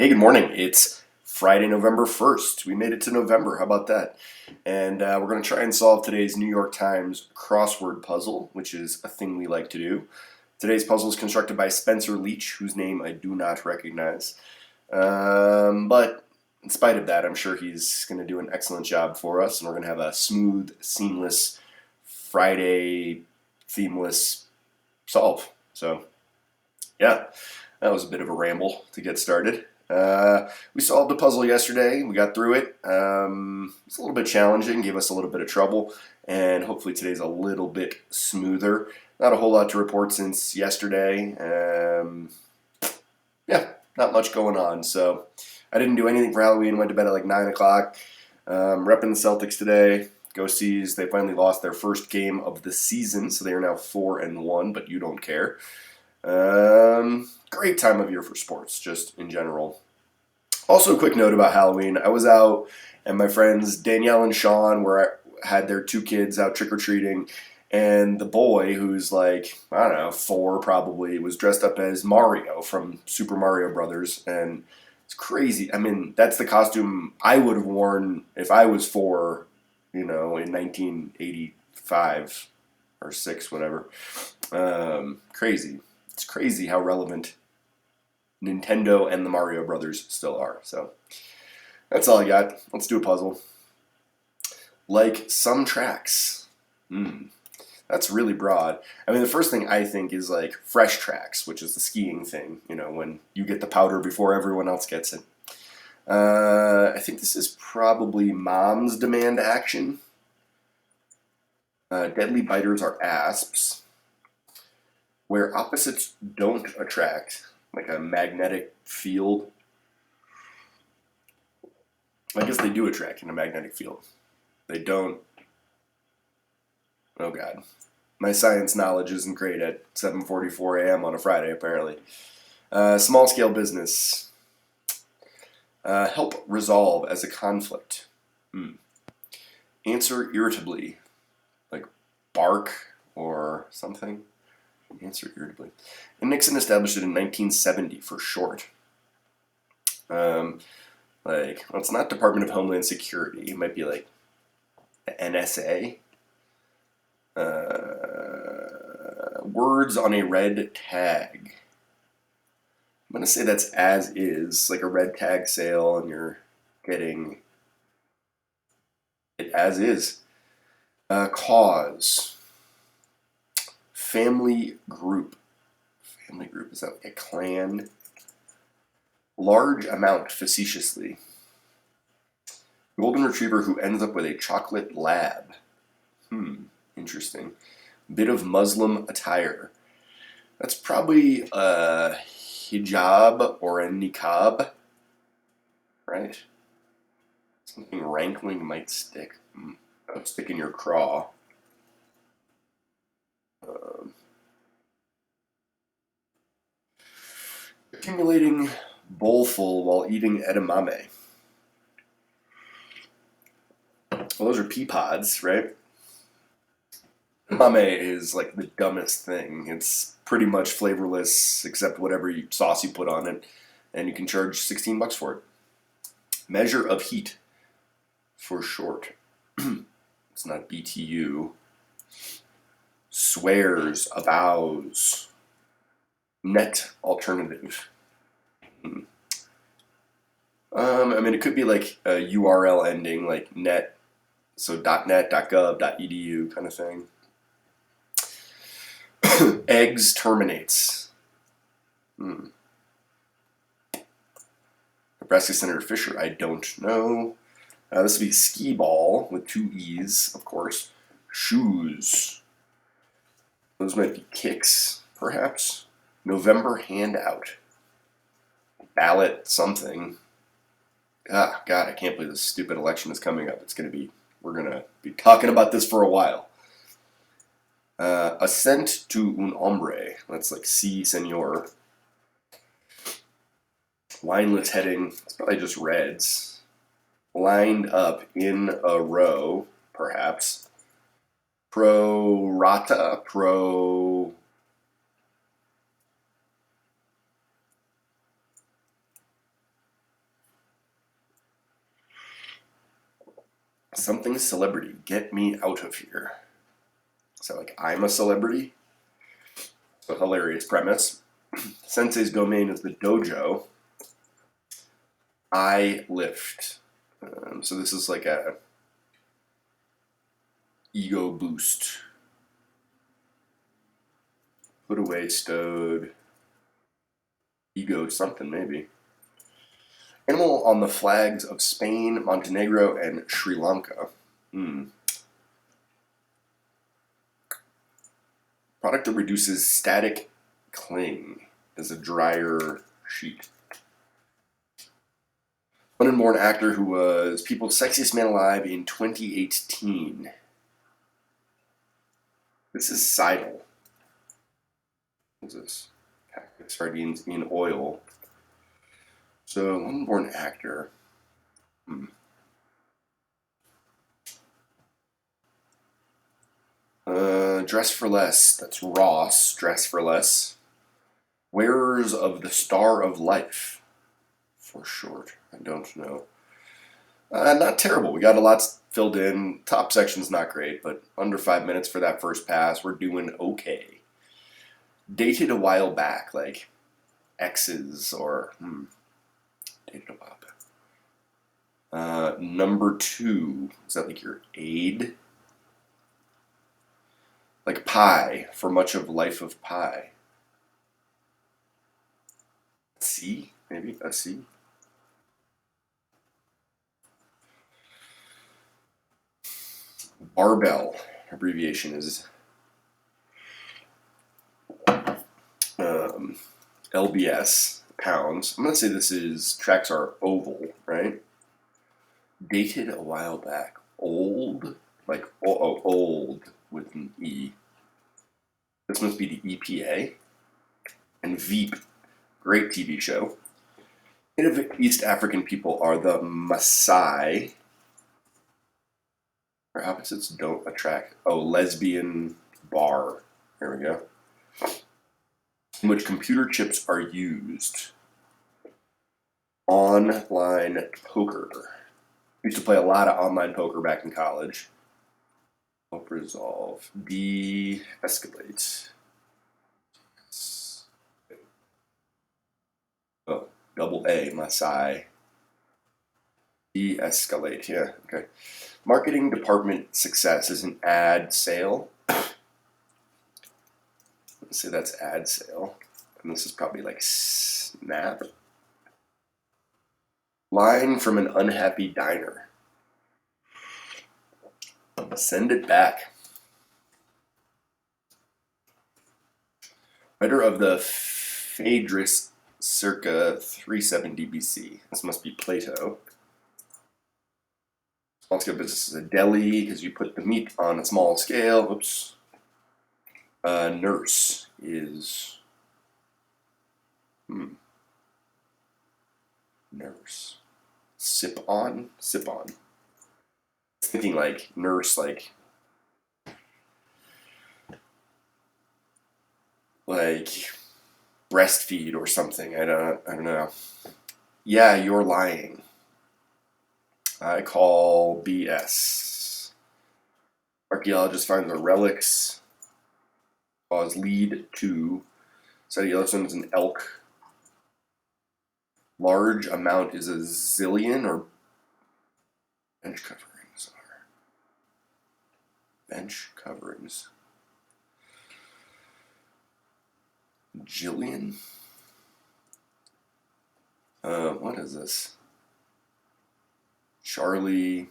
Hey, good morning. It's Friday, November 1st. We made it to November. How about that? And we're going to try and solve today's New York Times crossword puzzle, which is a thing we like to do. Today's puzzle is constructed by Spencer Leach, whose name I do not recognize. But in spite of that, I'm sure he's going to do an excellent job for us, and we're going to have a smooth, seamless Friday themeless solve. So, yeah, that was a bit of a ramble to get started. We solved the puzzle yesterday. We got through it. It's a little bit challenging, gave us a little bit of trouble, and hopefully today's a little bit smoother. Not a whole lot to report since yesterday. Yeah, not much going on. So I didn't do anything for Halloween. Went to bed at like 9 o'clock. Repping the Celtics today. Go Seas. They finally lost their first game of the season, so they are now 4-1, but you don't care. Great time of year for sports, just in general. Also, a quick note about Halloween. I was out, and my friends Danielle and Sean had their two kids out trick-or-treating, and the boy, who's like, I don't know, 4 probably, was dressed up as Mario from Super Mario Brothers, and it's crazy. I mean, that's the costume I would have worn if I was 4, in 1985 or 6, whatever. Crazy. It's crazy how relevant Nintendo and the Mario Brothers still are. So that's all I got. Let's do a puzzle. Like some tracks. That's really broad. I mean, the first thing I think is like fresh tracks, which is the skiing thing, when you get the powder before everyone else gets it. I think this is probably Mom's Demand Action. Deadly biters are asps. Where opposites don't attract, like a magnetic field. I guess they do attract in a magnetic field. They don't. Oh God. My science knowledge isn't great at 7:44 a.m. on a Friday, apparently. Small scale business. Help resolve as a conflict. Answer irritably. Like bark or something. Answer irritably. And Nixon established it in 1970 for short. Well, it's not Department of Homeland Security. It might be like the NSA. Words on a red tag. I'm going to say that's as is, like a red tag sale, and you're getting it as is. Cause. Family group. Family group, is that like a clan? Large amount facetiously. Golden retriever who ends up with a chocolate lab. Interesting. Bit of Muslim attire. That's probably a hijab or a niqab, right? Something rankling might stick. Stick in your craw. Accumulating bowlful while eating edamame. Well, those are pea pods, right? Edamame is like the dumbest thing. It's pretty much flavorless except whatever sauce you put on it, and you can charge $16 for it. Measure of heat, for short. It's not BTU. Swears, avows. Net alternative. I mean, it could be like a URL ending, like net, so .net, .gov, .edu kind of thing. Eggs terminates. Nebraska Senator Fisher, I don't know. This would be skee ball with 2 E's, of course. Shoes. Those might be kicks, perhaps. November handout. Ballot something. God, I can't believe this stupid election is coming up. We're going to be talking about this for a while. Ascent to un hombre. That's like si, senor. Wineless heading. It's probably just reds. Lined up in a row, perhaps. Pro rata. Something celebrity. Get me out of here. So like I'm a celebrity. A hilarious premise. Sensei's domain is the dojo. I lift. So this is like a ego boost. Put away, stowed. Ego something maybe. Animal on the flags of Spain, Montenegro, and Sri Lanka. Product that reduces static cling as a drier sheet. Unborn actor who was People's Sexiest Man Alive in 2018. This is Seidel. What's this? Sardines in oil. So, unborn actor. Dress for Less. That's Ross. Dress for Less. Wearers of the Star of Life. For short. I don't know. Not terrible. We got a lot filled in. Top section's not great, but under 5 minutes for that first pass. We're doing okay. Dated a while back, like exes or dated a while back. Number 2. Is that like your aide? Like Pi, for much of Life of Pi. C? Maybe a C? Barbell. Abbreviation is LBS, pounds. I'm going to say this is, tracks are oval, right? Dated a while back. Old, like old with an E. This must be the EPA. And Veep, great TV show. Native East African people are the Maasai. Where opposites don't attract. Oh, lesbian bar. There we go. In which computer chips are used. Online poker. I used to play a lot of online poker back in college. Help resolve. De-escalate. Oh, double A, Maasai. De-escalate, yeah, okay. Marketing department success is an ad sale. Let's say that's ad sale. And this is probably like Snap. Line from an unhappy diner. Send it back. Writer of the Phaedrus circa 370 BC. This must be Plato. Small scale business is a deli because you put the meat on a small scale. Oops. Nurse is nurse. Sip on. Thinking like nurse, like breastfeed or something. I don't know. Yeah, you're lying. I call BS. Archaeologist finds the relics. Cause lead to. So the other one is an elk. Large amount is a zillion or bench coverings are. Bench coverings. Jillian? What is this? Charlie.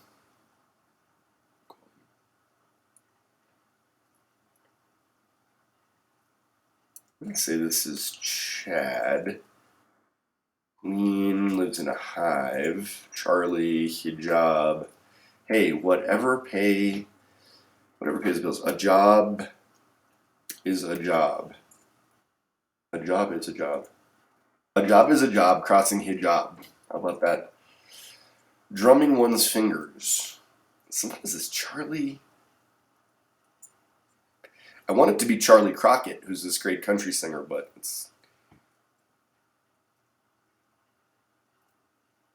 Let's say this is Chad. Queen lives in a hive. Charlie, hijab. Hey, whatever pays bills. A job is a job. A job is a job. A job is a job, crossing hijab. How about that? Drumming one's fingers. Sometimes it's Charlie. I want it to be Charlie Crockett, who's this great country singer, but it's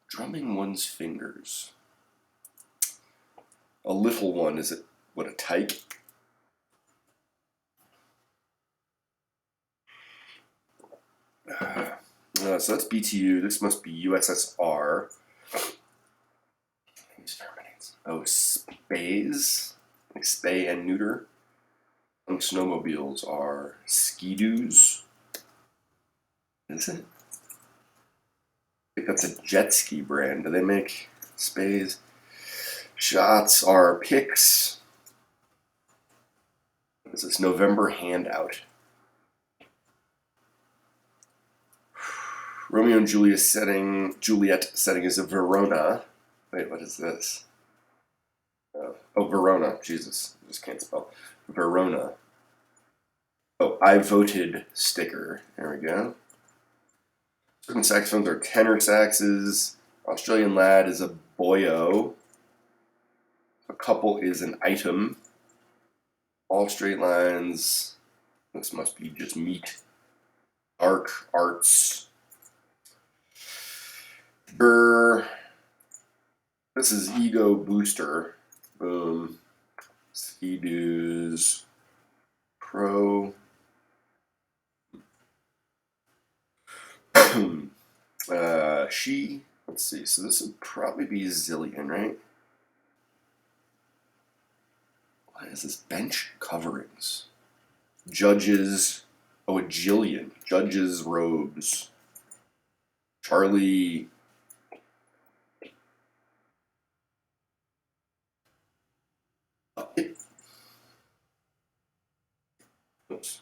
drumming one's fingers. A little one, is it, what, a tyke? So that's BTU. This must be USSR. Oh, spays, like spay and neuter. And snowmobiles are ski-doos. Is it? I think that's a jet ski brand. Do they make spays? Shots are picks. This is November handout. Romeo and Juliet setting is a Verona. Wait, what is this? Oh, Verona. Jesus, I just can't spell. Verona. Oh, I voted sticker. There we go. Certain saxophones are tenor saxes. Australian lad is a boyo. A couple is an item. All straight lines. This must be just meat. Arc, arts. This is ego booster. Boom. Ski-doos. Pro. She. Let's see. So this would probably be Zillion, right? What is this? Bench coverings. Judges. Oh, a Jillian. Judges' robes. Charlie. Oops.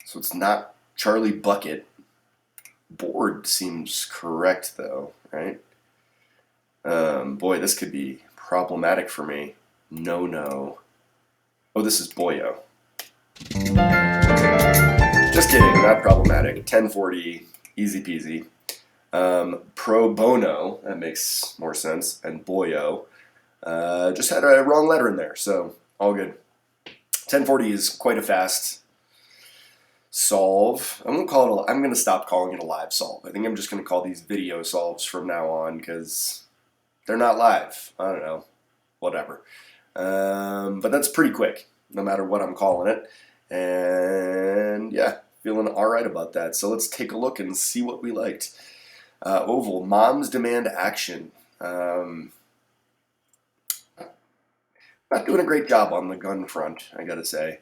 So it's not Charlie Bucket. Board seems correct, though, right? Boy, this could be problematic for me. No. Oh, this is Boyo. Just kidding, not problematic. 1040, easy peasy. Pro bono, that makes more sense, and Boyo. Just had a wrong letter in there, so all good. 1040 is quite a fast solve. I'm going to stop calling it a live solve. I think I'm just going to call these video solves from now on because they're not live. I don't know. Whatever. But that's pretty quick, no matter what I'm calling it. And yeah, feeling all right about that. So let's take a look and see what we liked. Oval, moms demand action. Not doing a great job on the gun front, I gotta say.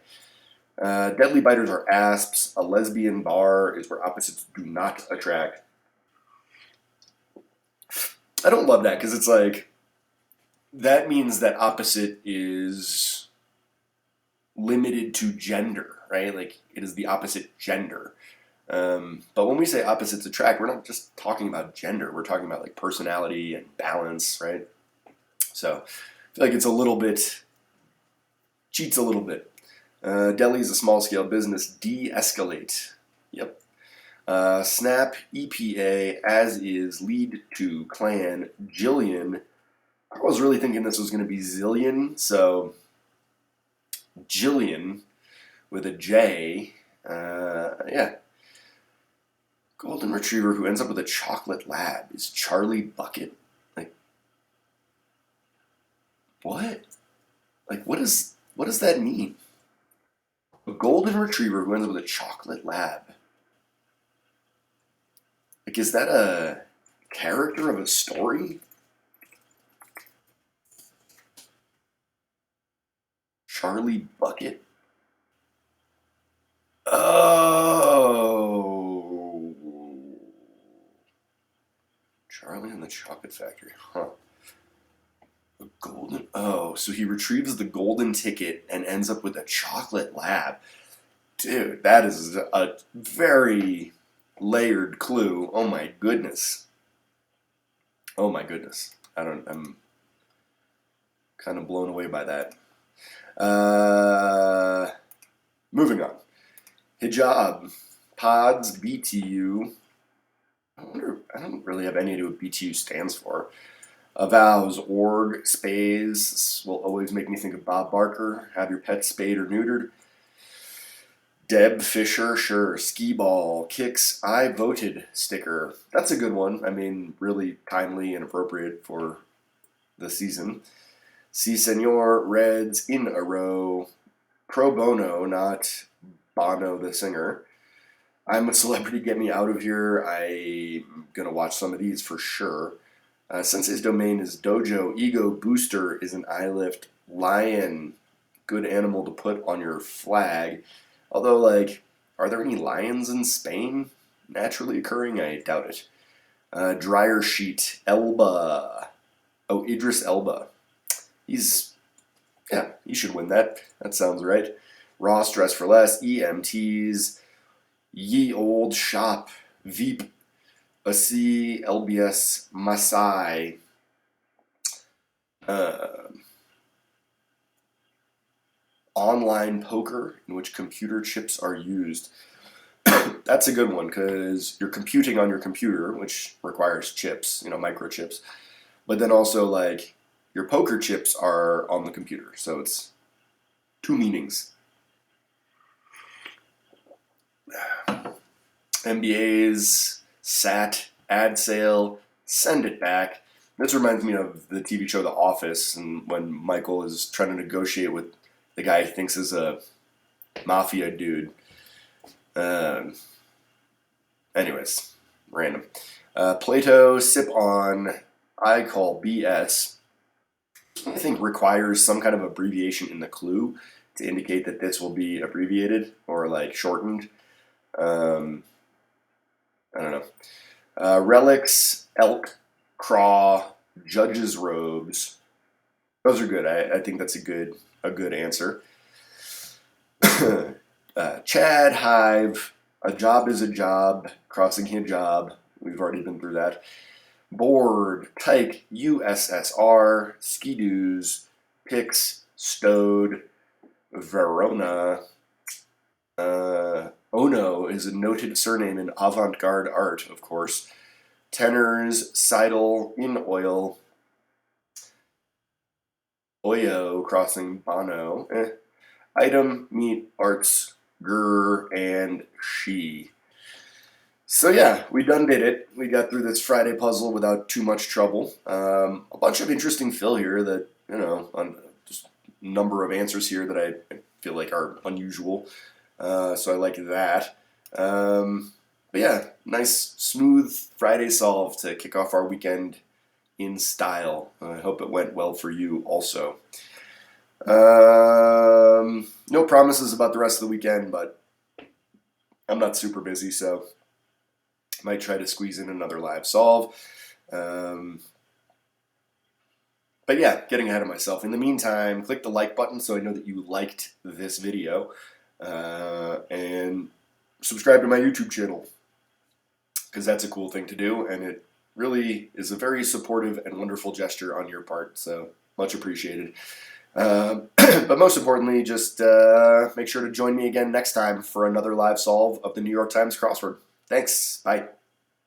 Deadly biters are asps. A lesbian bar is where opposites do not attract. I don't love that because it's like, that means that opposite is limited to gender, right? Like it is the opposite gender. But when we say opposites attract, we're not just talking about gender. We're talking about like personality and balance, right? So I feel like it's a little bit, cheats a little bit. Deli is a small-scale business. De-escalate. Yep. Snap, EPA, as is, lead to, clan, Jillian. I was really thinking this was going to be Zillion, so Jillian with a J. Yeah. Golden Retriever who ends up with a chocolate lab is Charlie Bucket. Like, what? Like, what does that mean? A golden retriever who ends up with a chocolate lab. Like, is that a character of a story? Charlie Bucket? Oh. Charlie and the Chocolate Factory, huh. A golden, oh, so he retrieves the golden ticket and ends up with a chocolate lab. Dude, that is a very layered clue. Oh my goodness. Oh my goodness. I'm kind of blown away by that. Moving on. Hijab, pods, BTU. I don't really have any idea what BTU stands for. Vows, org, spays. This will always make me think of Bob Barker. Have your pet spayed or neutered. Deb Fisher, sure. Skee ball, kicks, I voted sticker. That's a good one. I mean, really timely and appropriate for the season. Si Senor, Reds, in a row. Pro bono, not Bono the singer. I'm a celebrity, get me out of here. I'm going to watch some of these for sure. Sensei's domain is dojo. Ego booster is an eye lift. Lion, good animal to put on your flag. Although, like, are there any lions in Spain naturally occurring? I doubt it. Dryer sheet. Elba. Oh, Idris Elba. He should win that. That sounds right. Ross, dress for less. EMTs. Ye old shop. Veep. Asi, LBS, Masai. Online poker, in which computer chips are used. That's a good one because you're computing on your computer, which requires chips, microchips. But then also, like, your poker chips are on the computer. So it's two meanings. MBA's SAT, ad sale, send it back. This reminds me of the TV show The Office, and when Michael is trying to negotiate with the guy he thinks is a mafia dude. Anyways, random. Plato, sip on, I call BS. I think requires some kind of abbreviation in the clue to indicate that this will be abbreviated or like shortened. I don't know. Relics, elk, craw, judges' robes. Those are good. I think that's a good answer. Chad, hive, a job is a job, crossing hijab. We've already been through that. Board, tyke, USSR, skidoos, pix, stowed, Verona. Ono is a noted surname in avant-garde art, of course. Tenors, sidle, in oil. Oyo, crossing Bono. Item, meat, arts, gur, and she. So yeah, we done did it. We got through this Friday puzzle without too much trouble. A bunch of interesting fill here that, on just a number of answers here that I feel like are unusual. So I like that. But yeah, nice, smooth Friday solve to kick off our weekend in style. I hope it went well for you also. No promises about the rest of the weekend, but I'm not super busy, so might try to squeeze in another live solve. But yeah, getting ahead of myself. In the meantime, click the like button so I know that you liked this video. And subscribe to my YouTube channel, because that's a cool thing to do, and it really is a very supportive and wonderful gesture on your part, so much appreciated. But most importantly, just make sure to join me again next time for another live solve of the New York Times crossword. Thanks. Bye.